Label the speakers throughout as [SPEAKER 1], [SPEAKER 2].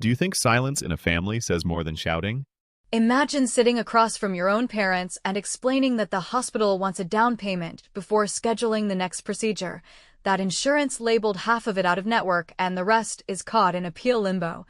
[SPEAKER 1] Do you think silence in a family says more than shouting?
[SPEAKER 2] Imagine sitting across from your own parents and explaining that the hospital wants a down payment before scheduling the next procedure, that insurance labeled half of it out of network and the rest is caught in appeal limbo,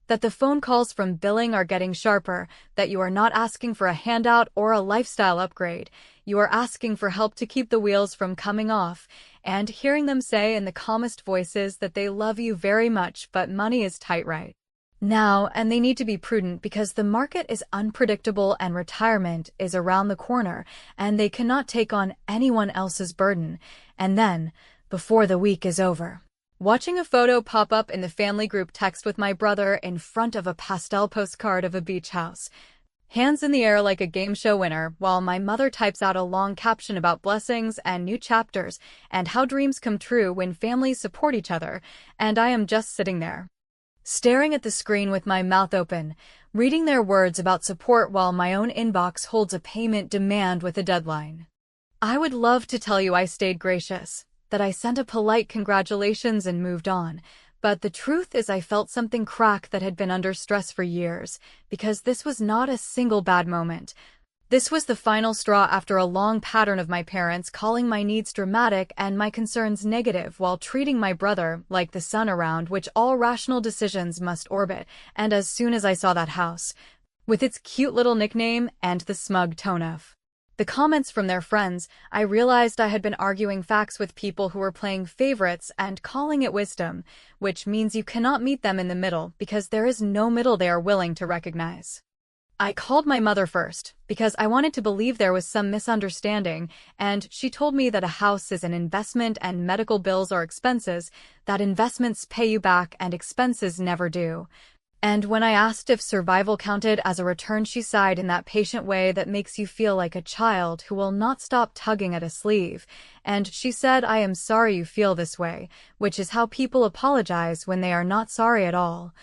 [SPEAKER 2] that the phone calls from billing are getting sharper, that you are not asking for a handout or a lifestyle upgrade, you are asking for help to keep the wheels from coming off, and hearing them say in the calmest voices that they love you very much but money is tight right now, and they need to be prudent because the market is unpredictable and retirement is around the corner, and they cannot take on anyone else's burden. And then, before the week is over, watching a photo pop up in the family group text with my brother in front of a pastel postcard of a beach house, hands in the air like a game show winner, while my mother types out a long caption about blessings and new chapters and how dreams come true when families support each other, and I am just sitting there, staring at the screen with my mouth open, reading their words about support while my own inbox holds a payment demand with a deadline. I would love to tell you I stayed gracious, that I sent a polite congratulations and moved on, but the truth is I felt something crack that had been under stress for years, because this was not a single bad moment. This was the final straw after a long pattern of my parents calling my needs dramatic and my concerns negative while treating my brother like the sun around which all rational decisions must orbit, and as soon as I saw that house, with its cute little nickname and the smug tone of the comments from their friends, I realized I had been arguing facts with people who were playing favorites and calling it wisdom, which means you cannot meet them in the middle because there is no middle they are willing to recognize. I called my mother first, because I wanted to believe there was some misunderstanding, and she told me that a house is an investment and medical bills are expenses, that investments pay you back and expenses never do. And when I asked if survival counted as a return, she sighed in that patient way that makes you feel like a child who will not stop tugging at a sleeve, and she said, "I am sorry you feel this way," which is how people apologize when they are not sorry at all.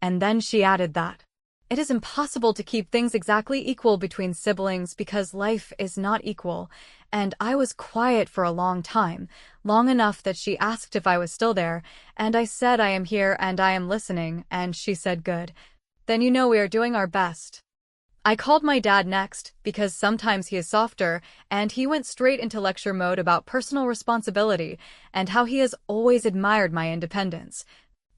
[SPEAKER 2] And then she added that it is impossible to keep things exactly equal between siblings because life is not equal, and I was quiet for a long time, long enough that she asked if I was still there, and I said I am here and I am listening, and she said good. Then you know we are doing our best. I called my dad next, because sometimes he is softer, and he went straight into lecture mode about personal responsibility and how he has always admired my independence.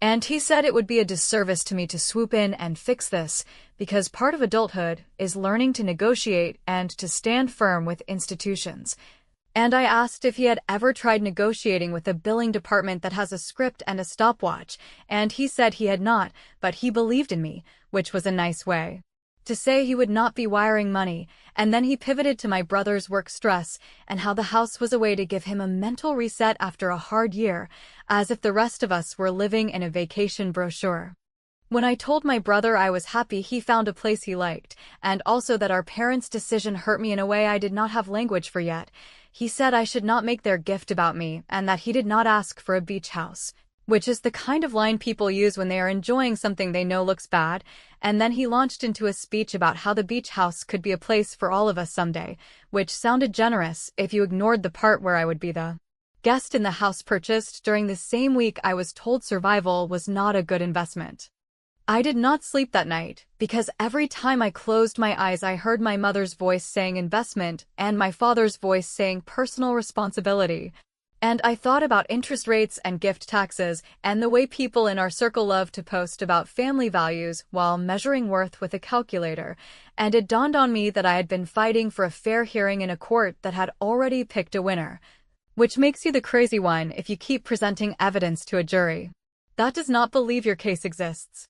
[SPEAKER 2] And he said it would be a disservice to me to swoop in and fix this, because part of adulthood is learning to negotiate and to stand firm with institutions. And I asked if he had ever tried negotiating with a billing department that has a script and a stopwatch, and he said he had not, but he believed in me, which was a nice way to say he would not be wiring money, and then he pivoted to my brother's work stress and how the house was a way to give him a mental reset after a hard year, as if the rest of us were living in a vacation brochure. When I told my brother I was happy he found a place he liked, and also that our parents' decision hurt me in a way I did not have language for yet, he said I should not make their gift about me and that he did not ask for a beach house, which is the kind of line people use when they are enjoying something they know looks bad, and then he launched into a speech about how the beach house could be a place for all of us someday, which sounded generous if you ignored the part where I would be the guest in the house purchased during the same week I was told survival was not a good investment. I did not sleep that night, because every time I closed my eyes I heard my mother's voice saying investment and my father's voice saying personal responsibility. And I thought about interest rates and gift taxes and the way people in our circle love to post about family values while measuring worth with a calculator, and it dawned on me that I had been fighting for a fair hearing in a court that had already picked a winner. Which makes you the crazy one if you keep presenting evidence to a jury that does not believe your case exists.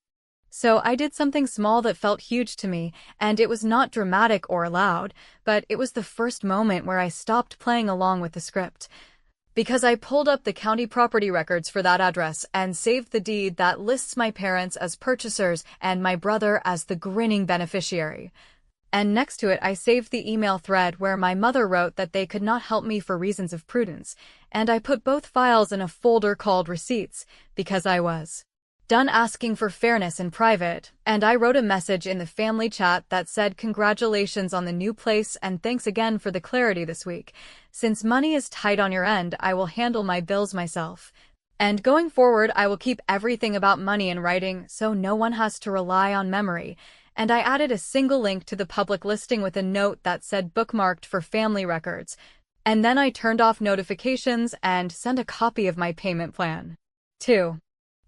[SPEAKER 2] So I did something small that felt huge to me, and it was not dramatic or loud, but it was the first moment where I stopped playing along with the script. Because I pulled up the county property records for that address and saved the deed that lists my parents as purchasers and my brother as the grinning beneficiary. And next to it I saved the email thread where my mother wrote that they could not help me for reasons of prudence, and I put both files in a folder called receipts, because I was done asking for fairness in private, and I wrote a message in the family chat that said congratulations on the new place and thanks again for the clarity this week. Since money is tight on your end, I will handle my bills myself. And going forward, I will keep everything about money in writing so no one has to rely on memory. And I added a single link to the public listing with a note that said bookmarked for family records. And then I turned off notifications and sent a copy of my payment plan. 2.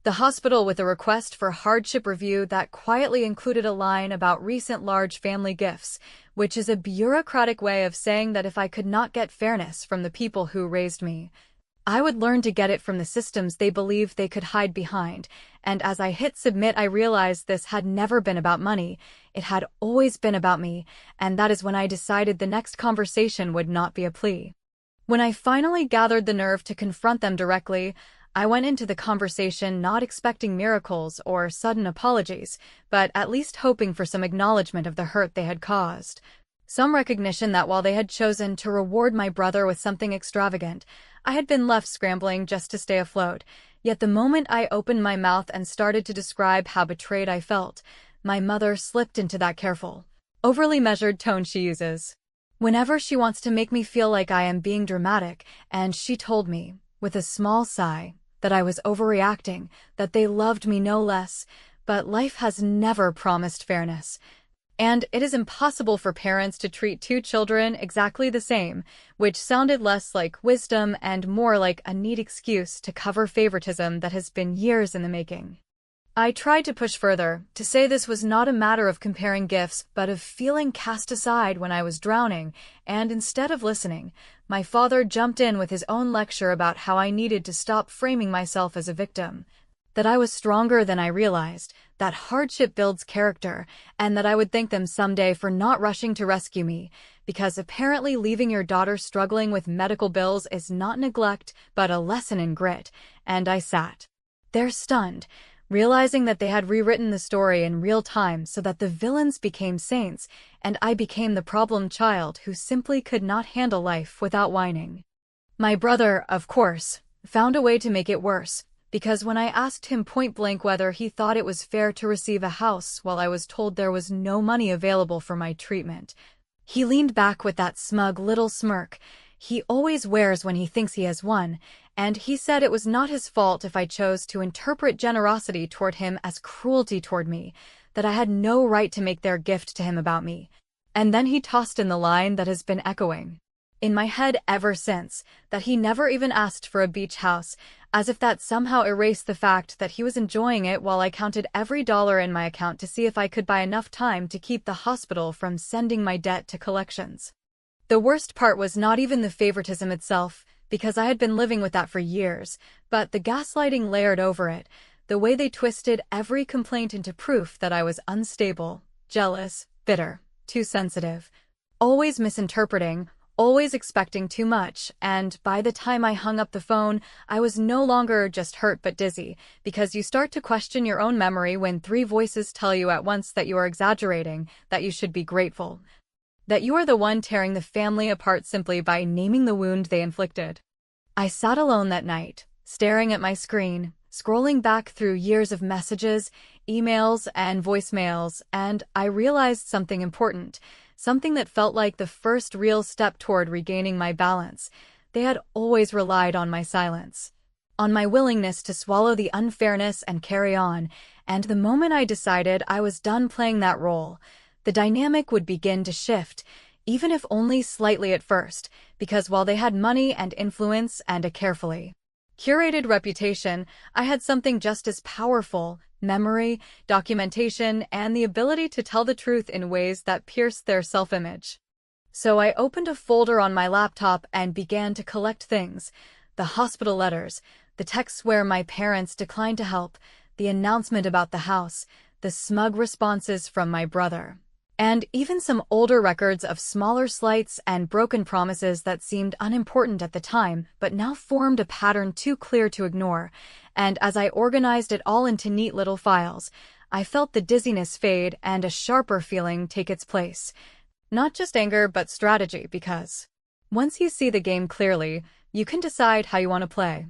[SPEAKER 2] The hospital with a request for hardship review that quietly included a line about recent large family gifts, which is a bureaucratic way of saying that if I could not get fairness from the people who raised me, I would learn to get it from the systems they believed they could hide behind. And as I hit submit, I realized this had never been about money. It had always been about me, and that is when I decided the next conversation would not be a plea. When I finally gathered the nerve to confront them directly, I went into the conversation not expecting miracles or sudden apologies, but at least hoping for some acknowledgement of the hurt they had caused. Some recognition that while they had chosen to reward my brother with something extravagant, I had been left scrambling just to stay afloat. Yet the moment I opened my mouth and started to describe how betrayed I felt, my mother slipped into that careful, overly measured tone she uses whenever she wants to make me feel like I am being dramatic, and she told me, with a small sigh, that I was overreacting, that they loved me no less, but life has never promised fairness. And it is impossible for parents to treat two children exactly the same, which sounded less like wisdom and more like a neat excuse to cover favoritism that has been years in the making. I tried to push further, to say this was not a matter of comparing gifts, but of feeling cast aside when I was drowning, and instead of listening, my father jumped in with his own lecture about how I needed to stop framing myself as a victim, that I was stronger than I realized, that hardship builds character, and that I would thank them someday for not rushing to rescue me, because apparently leaving your daughter struggling with medical bills is not neglect, but a lesson in grit. And I sat there stunned, realizing that they had rewritten the story in real time so that the villains became saints, and I became the problem child who simply could not handle life without whining. My brother, of course, found a way to make it worse, because when I asked him point-blank whether he thought it was fair to receive a house while I was told there was no money available for my treatment, he leaned back with that smug little smirk he always wears when he thinks he has won, and he said it was not his fault if I chose to interpret generosity toward him as cruelty toward me, that I had no right to make their gift to him about me. And then he tossed in the line that has been echoing in my head ever since, that he never even asked for a beach house, as if that somehow erased the fact that he was enjoying it while I counted every dollar in my account to see if I could buy enough time to keep the hospital from sending my debt to collections. The worst part was not even the favoritism itself, because I had been living with that for years, but the gaslighting layered over it, the way they twisted every complaint into proof that I was unstable, jealous, bitter, too sensitive, always misinterpreting, always expecting too much, and by the time I hung up the phone, I was no longer just hurt but dizzy, because you start to question your own memory when three voices tell you at once that you are exaggerating, that you should be grateful, that you are the one tearing the family apart simply by naming the wound they inflicted. I sat alone that night, staring at my screen, scrolling back through years of messages, emails, and voicemails, and I realized something important, something that felt like the first real step toward regaining my balance. They had always relied on my silence, on my willingness to swallow the unfairness and carry on, and the moment I decided I was done playing that role, the dynamic would begin to shift, even if only slightly at first, because while they had money and influence and a carefully curated reputation, I had something just as powerful: memory, documentation, and the ability to tell the truth in ways that pierced their self-image. So I opened a folder on my laptop and began to collect things: the hospital letters, the texts where my parents declined to help, the announcement about the house, the smug responses from my brother, and even some older records of smaller slights and broken promises that seemed unimportant at the time but now formed a pattern too clear to ignore. And as I organized it all into neat little files, I felt the dizziness fade and a sharper feeling take its place. Not just anger, but strategy, because once you see the game clearly, you can decide how you want to play.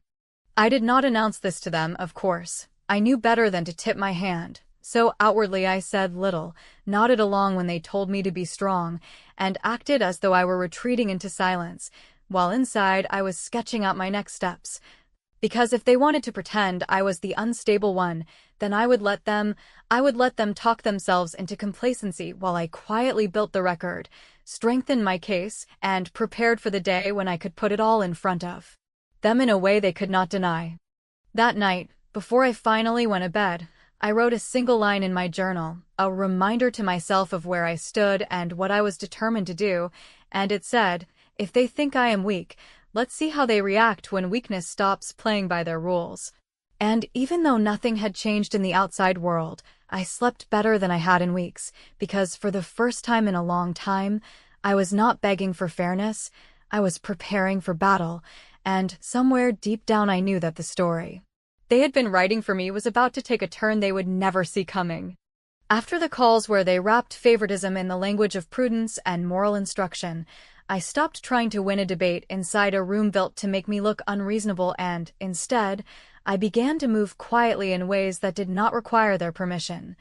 [SPEAKER 2] I did not announce this to them, of course. I knew better than to tip my hand. So outwardly I said little, nodded along when they told me to be strong, and acted as though I were retreating into silence, while inside I was sketching out my next steps. Because if they wanted to pretend I was the unstable one, then I would let them talk themselves into complacency while I quietly built the record, strengthened my case, and prepared for the day when I could put it all in front of them in a way they could not deny. That night, before I finally went to bed, I wrote a single line in my journal, a reminder to myself of where I stood and what I was determined to do, and it said, "If they think I am weak, let's see how they react when weakness stops playing by their rules." And even though nothing had changed in the outside world, I slept better than I had in weeks, because for the first time in a long time, I was not begging for fairness, I was preparing for battle, and somewhere deep down I knew that the story they had been writing for me was about to take a turn they would never see coming. After the calls where they wrapped favoritism in the language of prudence and moral instruction, I stopped trying to win a debate inside a room built to make me look unreasonable and, instead, I began to move quietly in ways that did not require their permission.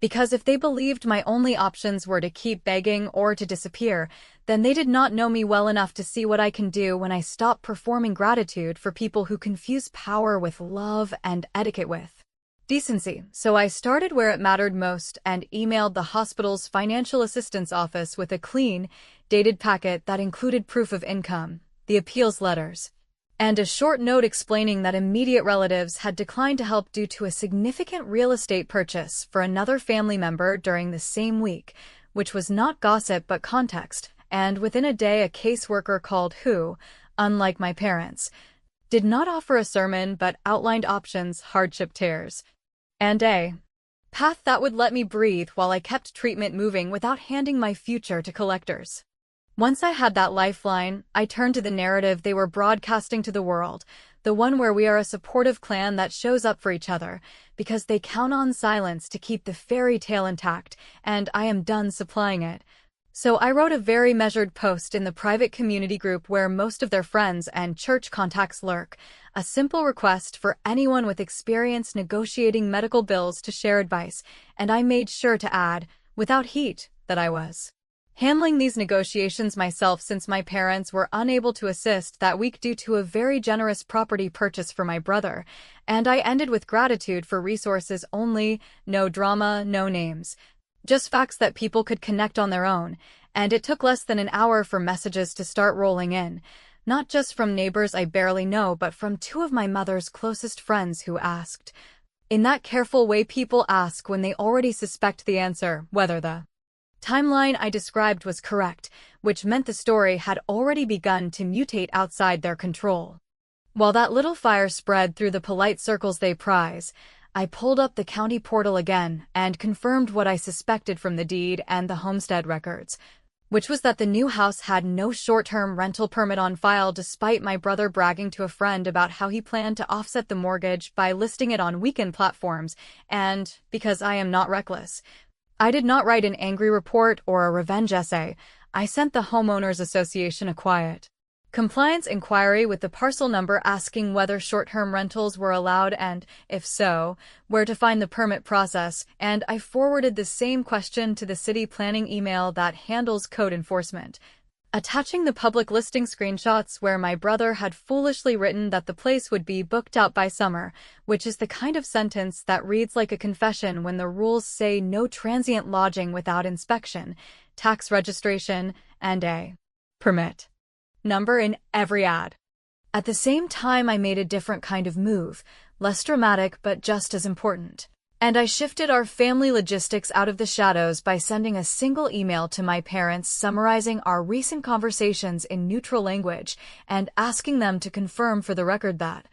[SPEAKER 2] Because if they believed my only options were to keep begging or to disappear, then they did not know me well enough to see what I can do when I stop performing gratitude for people who confuse power with love and etiquette with decency. So I started where it mattered most and emailed the hospital's financial assistance office with a clean, dated packet that included proof of income, the appeals letters, and a short note explaining that immediate relatives had declined to help due to a significant real estate purchase for another family member during the same week, which was not gossip but context, and within a day a caseworker called who, unlike my parents, did not offer a sermon but outlined options, hardship tears, and a path that would let me breathe while I kept treatment moving without handing my future to collectors. Once I had that lifeline, I turned to the narrative they were broadcasting to the world, the one where we are a supportive clan that shows up for each other, because they count on silence to keep the fairy tale intact, and I am done supplying it. So I wrote a very measured post in the private community group where most of their friends and church contacts lurk, a simple request for anyone with experience negotiating medical bills to share advice, and I made sure to add, without heat, that I was handling these negotiations myself since my parents were unable to assist that week due to a very generous property purchase for my brother, and I ended with gratitude for resources only, no drama, no names, just facts that people could connect on their own, and it took less than an hour for messages to start rolling in, not just from neighbors I barely know but from two of my mother's closest friends who asked, in that careful way people ask when they already suspect the answer, whether the timeline I described was correct, which meant the story had already begun to mutate outside their control. While that little fire spread through the polite circles they prize, I pulled up the county portal again and confirmed what I suspected from the deed and the homestead records, which was that the new house had no short-term rental permit on file despite my brother bragging to a friend about how he planned to offset the mortgage by listing it on weekend platforms, and, because I am not reckless, I did not write an angry report or a revenge essay. I sent the Homeowners Association a quiet compliance inquiry with the parcel number asking whether short-term rentals were allowed and, if so, where to find the permit process, and I forwarded the same question to the city planning email that handles code enforcement, attaching the public listing screenshots where my brother had foolishly written that the place would be booked out by summer, which is the kind of sentence that reads like a confession when the rules say no transient lodging without inspection, tax registration, and a permit number in every ad. At the same time, I made a different kind of move, less dramatic but just as important. And I shifted our family logistics out of the shadows by sending a single email to my parents summarizing our recent conversations in neutral language and asking them to confirm for the record that,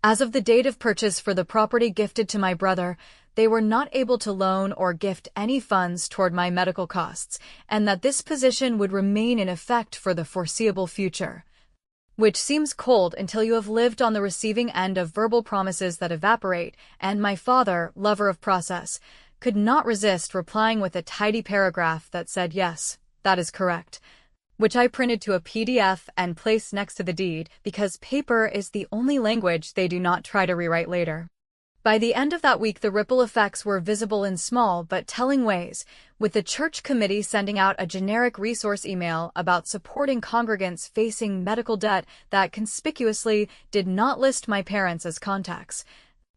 [SPEAKER 2] as of the date of purchase for the property gifted to my brother, they were not able to loan or gift any funds toward my medical costs, and that this position would remain in effect for the foreseeable future. Which seems cold until you have lived on the receiving end of verbal promises that evaporate, and my father, lover of process, could not resist replying with a tidy paragraph that said yes, that is correct, which I printed to a PDF and placed next to the deed because paper is the only language they do not try to rewrite later. By the end of that week, the ripple effects were visible in small but telling ways, with the church committee sending out a generic resource email about supporting congregants facing medical debt that conspicuously did not list my parents as contacts,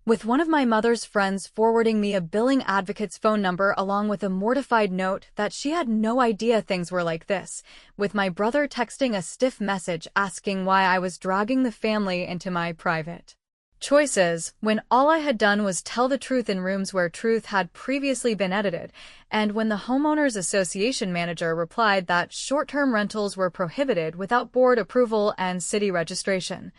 [SPEAKER 2] with one of my mother's friends forwarding me a billing advocate's phone number along with a mortified note that she had no idea things were like this, with my brother texting a stiff message asking why I was dragging the family into my private choices, when all I had done was tell the truth in rooms where truth had previously been edited, and when the Homeowners Association manager replied that short-term rentals were prohibited without board approval and city registration.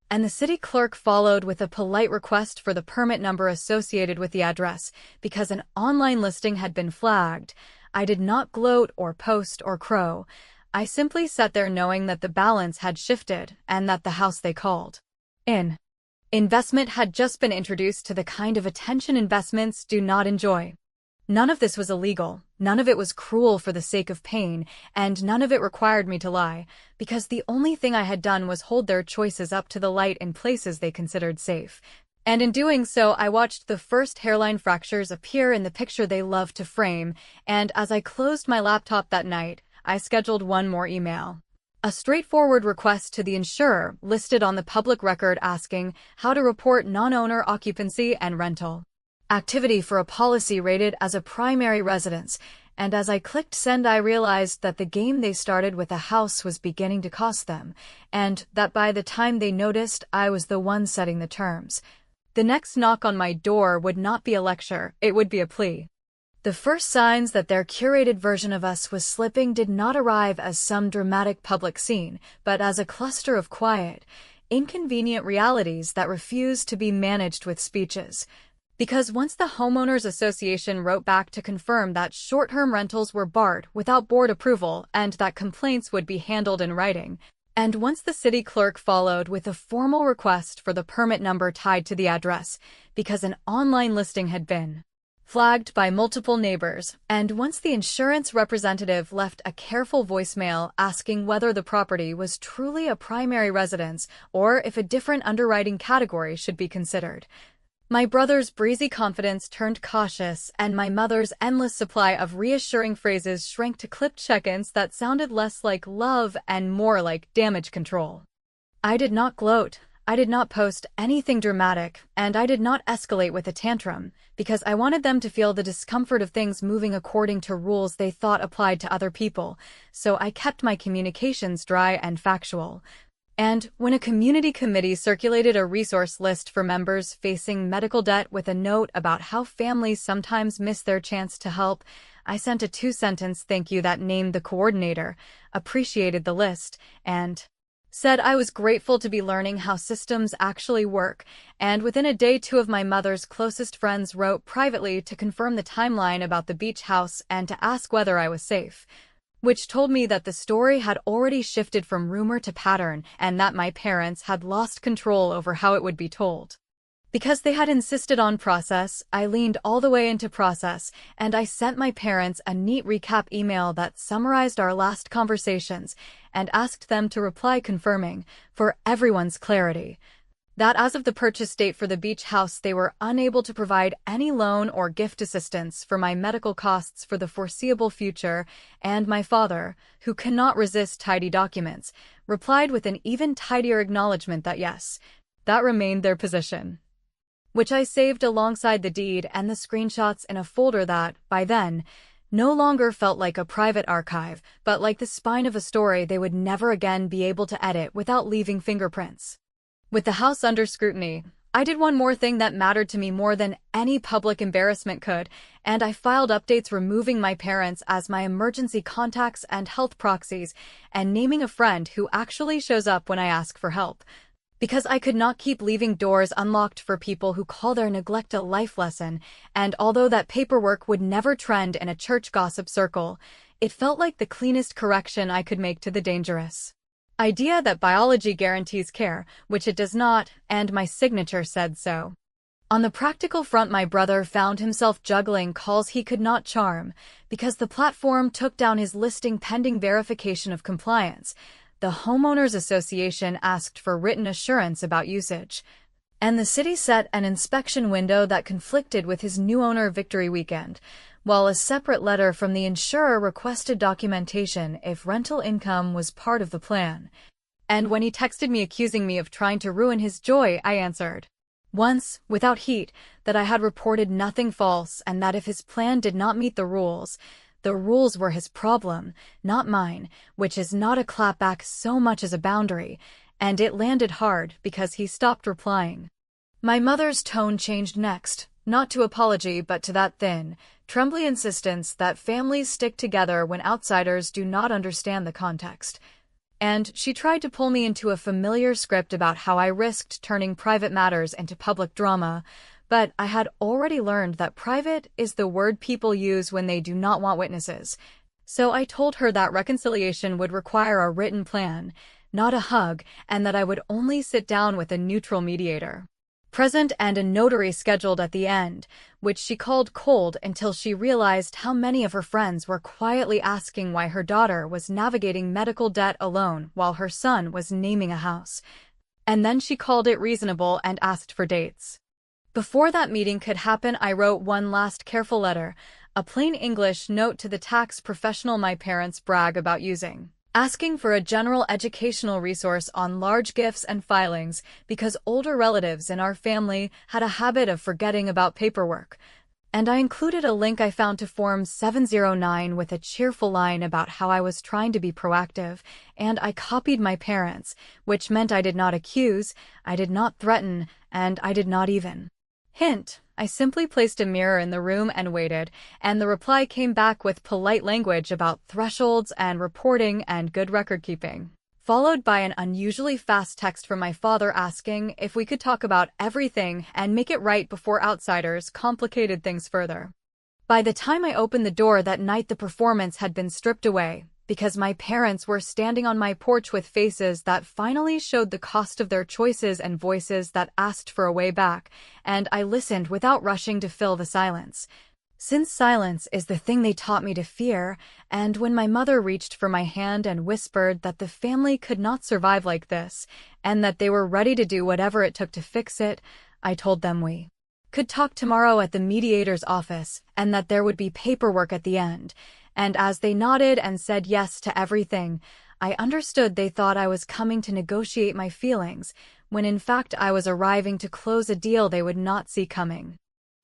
[SPEAKER 2] And the city clerk followed with a polite request for the permit number associated with the address, because an online listing had been flagged. I did not gloat or post or crow. I simply sat there knowing that the balance had shifted and that the house they called investment had just been introduced to the kind of attention investments do not enjoy. None of this was illegal, none of it was cruel for the sake of pain, and none of it required me to lie, because the only thing I had done was hold their choices up to the light in places they considered safe. And in doing so, I watched the first hairline fractures appear in the picture they loved to frame, and as I closed my laptop that night, I scheduled one more email. A straightforward request to the insurer listed on the public record asking how to report non-owner occupancy and rental activity for a policy rated as a primary residence, and as I clicked send I realized that the game they started with a house was beginning to cost them, and that by the time they noticed I was the one setting the terms. The next knock on my door would not be a lecture, it would be a plea. The first signs that their curated version of us was slipping did not arrive as some dramatic public scene, but as a cluster of quiet, inconvenient realities that refused to be managed with speeches. Because once the Homeowners Association wrote back to confirm that short-term rentals were barred without board approval and that complaints would be handled in writing, and once the city clerk followed with a formal request for the permit number tied to the address, because an online listing had been flagged by multiple neighbors, and once the insurance representative left a careful voicemail asking whether the property was truly a primary residence or if a different underwriting category should be considered, my brother's breezy confidence turned cautious, and my mother's endless supply of reassuring phrases shrank to clipped check-ins that sounded less like love and more like damage control. I did not gloat, I did not post anything dramatic, and I did not escalate with a tantrum, because I wanted them to feel the discomfort of things moving according to rules they thought applied to other people, so I kept my communications dry and factual. And when a community committee circulated a resource list for members facing medical debt with a note about how families sometimes miss their chance to help, I sent a 2-sentence thank you that named the coordinator, appreciated the list, and said I was grateful to be learning how systems actually work, and within a day 2 of my mother's closest friends wrote privately to confirm the timeline about the beach house and to ask whether I was safe, which told me that the story had already shifted from rumor to pattern and that my parents had lost control over how it would be told. Because they had insisted on process, I leaned all the way into process, and I sent my parents a neat recap email that summarized our last conversations and asked them to reply confirming, for everyone's clarity, that as of the purchase date for the beach house they were unable to provide any loan or gift assistance for my medical costs for the foreseeable future, and my father, who cannot resist tidy documents, replied with an even tidier acknowledgement that yes, that remained their position, which I saved alongside the deed and the screenshots in a folder that, by then, no longer felt like a private archive, but like the spine of a story they would never again be able to edit without leaving fingerprints. With the house under scrutiny, I did one more thing that mattered to me more than any public embarrassment could, and I filed updates removing my parents as my emergency contacts and health proxies, and naming a friend who actually shows up when I ask for help. Because I could not keep leaving doors unlocked for people who call their neglect a life lesson, and although that paperwork would never trend in a church gossip circle, it felt like the cleanest correction I could make to the dangerous idea that biology guarantees care, which it does not, and my signature said so. On the practical front, my brother found himself juggling calls he could not charm, because the platform took down his listing pending verification of compliance. The Homeowners Association asked for written assurance about usage. and the city set an inspection window that conflicted with his new owner Victory Weekend, while a separate letter from the insurer requested documentation if rental income was part of the plan. And when he texted me accusing me of trying to ruin his joy, I answered, once, without heat, that I had reported nothing false and that if his plan did not meet the rules were his problem, not mine, which is not a clapback so much as a boundary, and it landed hard because he stopped replying. My mother's tone changed next, not to apology but to that thin, trembly insistence that families stick together when outsiders do not understand the context. And she tried to pull me into a familiar script about how I risked turning private matters into public drama, but I had already learned that private is the word people use when they do not want witnesses. So I told her that reconciliation would require a written plan, not a hug, and that I would only sit down with a neutral mediator present and a notary scheduled at the end, which she called cold until she realized how many of her friends were quietly asking why her daughter was navigating medical debt alone while her son was naming a house. And then she called it reasonable and asked for dates. Before that meeting could happen, I wrote one last careful letter, a plain English note to the tax professional my parents brag about using, asking for a general educational resource on large gifts and filings because older relatives in our family had a habit of forgetting about paperwork. And I included a link I found to Form 709 with a cheerful line about how I was trying to be proactive, and I copied my parents, which meant I did not accuse, I did not threaten, and I did not even hint. I simply placed a mirror in the room and waited, and the reply came back with polite language about thresholds and reporting and good record-keeping, followed by an unusually fast text from my father asking if we could talk about everything and make it right before outsiders complicated things further. By the time I opened the door that night, the performance had been stripped away, because my parents were standing on my porch with faces that finally showed the cost of their choices and voices that asked for a way back, and I listened without rushing to fill the silence. Since silence is the thing they taught me to fear, and when my mother reached for my hand and whispered that the family could not survive like this, and that they were ready to do whatever it took to fix it, I told them we could talk tomorrow at the mediator's office, and that there would be paperwork at the end. And as they nodded and said yes to everything, I understood they thought I was coming to negotiate my feelings, when in fact I was arriving to close a deal they would not see coming.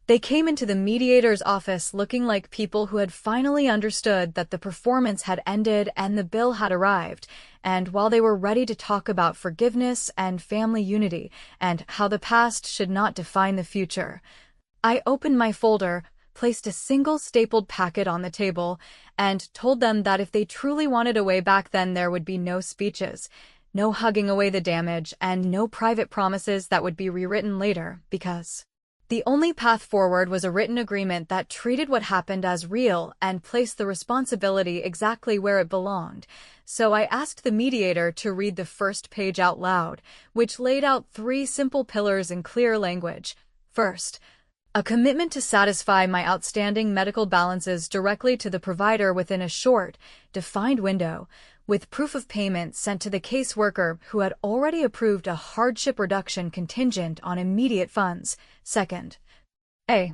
[SPEAKER 2] They came into the mediator's office looking like people who had finally understood that the performance had ended and the bill had arrived, and while they were ready to talk about forgiveness and family unity and how the past should not define the future, I opened my folder, placed a single stapled packet on the table, and told them that if they truly wanted a way back, then there would be no speeches, no hugging away the damage, and no private promises that would be rewritten later, because the only path forward was a written agreement that treated what happened as real and placed the responsibility exactly where it belonged. So I asked the mediator to read the first page out loud, which laid out 3 simple pillars in clear language. First, a commitment to satisfy my outstanding medical balances directly to the provider within a short, defined window, with proof of payment sent to the caseworker who had already approved a hardship reduction contingent on immediate funds. Second, a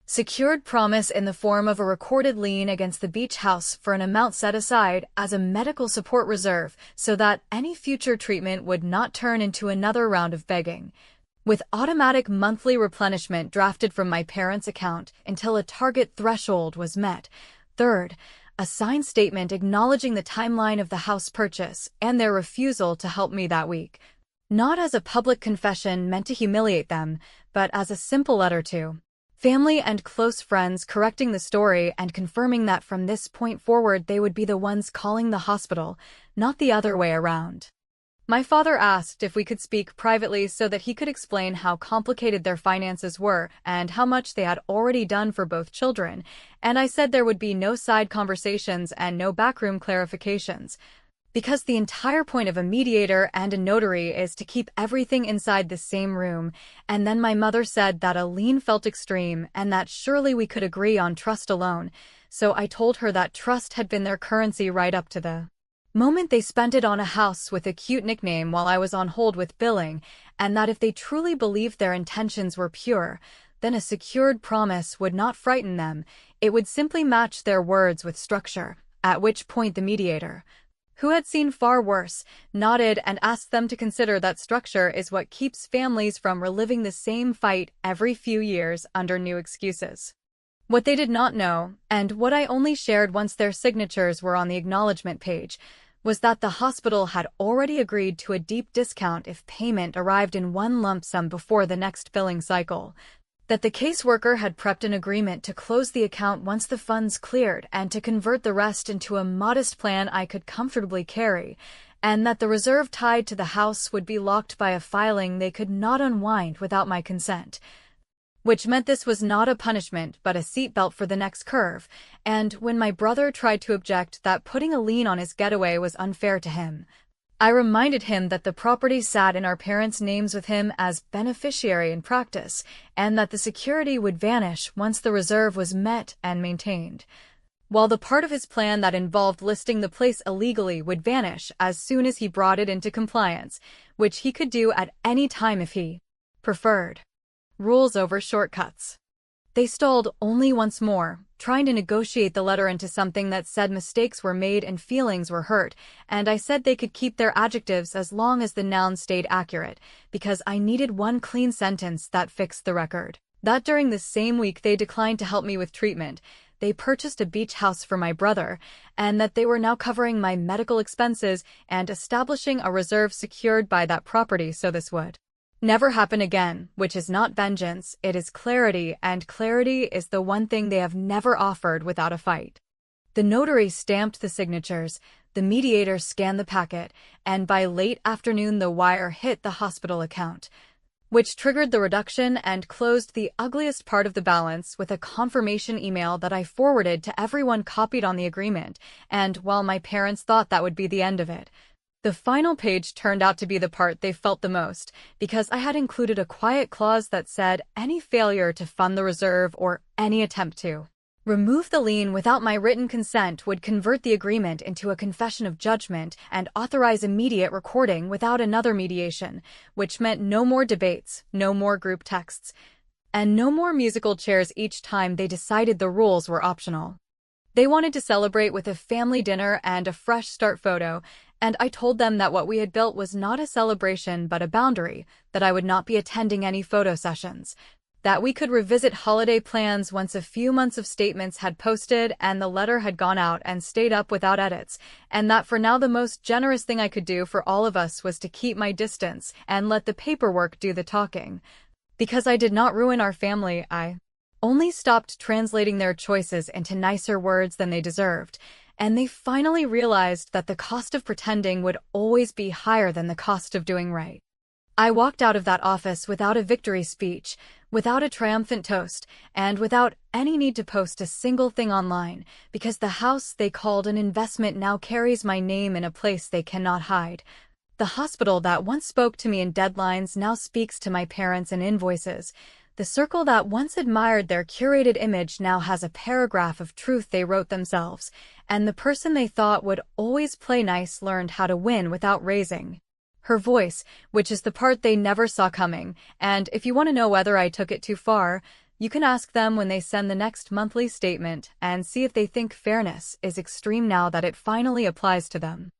[SPEAKER 2] secured promise in the form of a recorded lien against the beach house for an amount set aside as a medical support reserve so that any future treatment would not turn into another round of begging, with automatic monthly replenishment drafted from my parents' account until a target threshold was met. Third, a signed statement acknowledging the timeline of the house purchase and their refusal to help me that week. Not as a public confession meant to humiliate them, but as a simple letter to family and close friends correcting the story and confirming that from this point forward they would be the ones calling the hospital, not the other way around. My father asked if we could speak privately so that he could explain how complicated their finances were and how much they had already done for both children, and I said there would be no side conversations and no backroom clarifications, because the entire point of a mediator and a notary is to keep everything inside the same room. And then my mother said that a lien felt extreme and that surely we could agree on trust alone, so I told her that trust had been their currency right up to the moment they spent it on a house with a cute nickname while I was on hold with billing, and that if they truly believed their intentions were pure, then a secured promise would not frighten them, it would simply match their words with structure, at which point the mediator, who had seen far worse, nodded and asked them to consider that structure is what keeps families from reliving the same fight every few years under new excuses. What they did not know, and what I only shared once their signatures were on the acknowledgement page, was that the hospital had already agreed to a deep discount if payment arrived in one lump sum before the next billing cycle, that the caseworker had prepped an agreement to close the account once the funds cleared and to convert the rest into a modest plan I could comfortably carry, and that the reserve tied to the house would be locked by a filing they could not unwind without my consent, which meant this was not a punishment but a seatbelt for the next curve, and when my brother tried to object that putting a lien on his getaway was unfair to him, I reminded him that the property sat in our parents' names with him as beneficiary in practice, and that the security would vanish once the reserve was met and maintained, while the part of his plan that involved listing the place illegally would vanish as soon as he brought it into compliance, which he could do at any time if he preferred. Rules over shortcuts. They stalled only once more, trying to negotiate the letter into something that said mistakes were made and feelings were hurt, and I said they could keep their adjectives as long as the nouns stayed accurate, because I needed one clean sentence that fixed the record. That during the same week they declined to help me with treatment, they purchased a beach house for my brother, and that they were now covering my medical expenses and establishing a reserve secured by that property so this would never happen again, which is not vengeance, it is clarity, and clarity is the one thing they have never offered without a fight. The notary stamped the signatures, the mediator scanned the packet, and by late afternoon the wire hit the hospital account, which triggered the reduction and closed the ugliest part of the balance with a confirmation email that I forwarded to everyone copied on the agreement, and while my parents thought that would be the end of it, the final page turned out to be the part they felt the most, because I had included a quiet clause that said any failure to fund the reserve or any attempt to remove the lien without my written consent would convert the agreement into a confession of judgment and authorize immediate recording without another mediation, which meant no more debates, no more group texts, and no more musical chairs each time they decided the rules were optional. They wanted to celebrate with a family dinner and a fresh start photo, and I told them that what we had built was not a celebration but a boundary, that I would not be attending any photo sessions, that we could revisit holiday plans once a few months of statements had posted and the letter had gone out and stayed up without edits, and that for now the most generous thing I could do for all of us was to keep my distance and let the paperwork do the talking. Because I did not ruin our family, I only stopped translating their choices into nicer words than they deserved, and they finally realized that the cost of pretending would always be higher than the cost of doing right. I walked out of that office without a victory speech, without a triumphant toast, and without any need to post a single thing online, because the house they called an investment now carries my name in a place they cannot hide. The hospital that once spoke to me in deadlines now speaks to my parents in invoices. The circle that once admired their curated image now has a paragraph of truth they wrote themselves, and the person they thought would always play nice learned how to win without raising her voice, which is the part they never saw coming, and if you want to know whether I took it too far, you can ask them when they send the next monthly statement and see if they think fairness is extreme now that it finally applies to them.